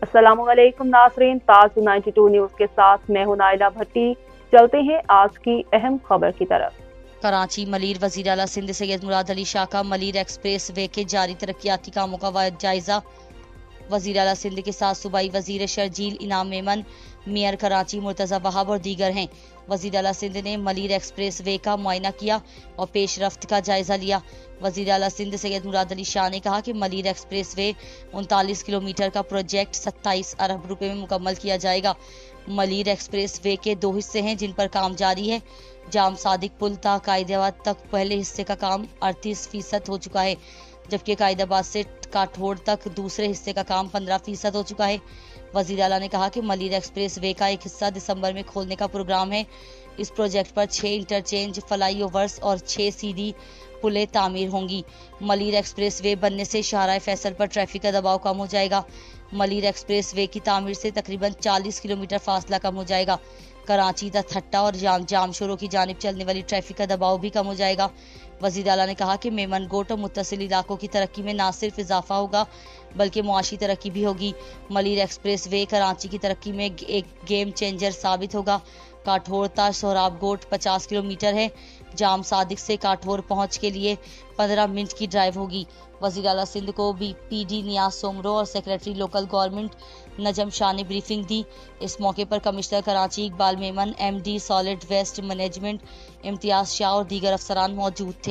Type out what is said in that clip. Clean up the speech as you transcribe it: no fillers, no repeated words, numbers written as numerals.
अस्सलाम वालेकुम नाज़रीन, ताज़ 92 न्यूज़ के साथ मैं हूं नाइला भट्टी। चलते हैं आज की अहम खबर की तरफ। कराची मलीर वज़ीर आला सिंध सैयद मुराद अली शाह का मलीर एक्सप्रेस वे के जारी तरक्याती कामों का जायजा। वज़ीर आला सिंध के साथ सूबाई वज़ीर शर्जील इनाम मेमन, मेयर कराची मुर्तज़ा वहाब और दीगर हैं। वज़ीर आला सिंध ने मलीर एक्सप्रेस वे का मुआयना किया और पेश रफ्त का जायजा लिया। वज़ीर आला सिंध सैयद मुराद अली शाह ने कहा कि मलीर एक्सप्रेस वे 39 किलोमीटर का प्रोजेक्ट 27 अरब रुपए में मुकम्मल किया जाएगा। मलीर एक्सप्रेस वे के 2 हिस्से हैं जिन पर काम जारी है। जाम सादिक पुल ता कायदाबाद तक पहले हिस्से का काम 38% हो चुका है, जबकि कायदाबाद से काठोड़ तक दूसरे हिस्से का काम 15% हो चुका है। वज़ीर आला ने कहा कि मलीर एक्सप्रेस वे का एक हिस्सा दिसंबर में खोलने का प्रोग्राम है। इस प्रोजेक्ट पर 6 इंटरचेंज, फ्लाई ओवर्स और 6 सीधी पुलें तामीर होंगी। मलीर एक्सप्रेस वे बनने से शाहराह फैसल पर ट्रैफिक का दबाव कम हो जाएगा। मलीर एक्सप्रेस वे की तामीर से तकरीबन 40 किलोमीटर फासला कम हो जाएगा। कराची दा थट्टा और जामशोरों की जानिब चलने वाली ट्रैफिक का दबाव भी कम हो जाएगा। वज़ीर आला ने कहा कि मेमन गोट और मुत्तसिल इलाकों की तरक्की में न सिर्फ इजाफा होगा बल्कि मुआशी तरक्की भी होगी। मलीर एक्सप्रेस वे कराची की तरक्की में एक गेम चेंजर साबित होगा। काठोर ता सोहराब गोट 50 किलोमीटर है। जाम सादिक से काठोर पहुंच के लिए 15 मिनट की ड्राइव होगी। वज़ीर आला सिंध को BPD नियाज सोमरो और secretary local government Najam Shah ने ब्रीफिंग दी। इस मौके पर commissioner Karachi Iqbal Memon, MD solid waste management Imtiaz Shah और दीगर अफसरान मौजूद थे।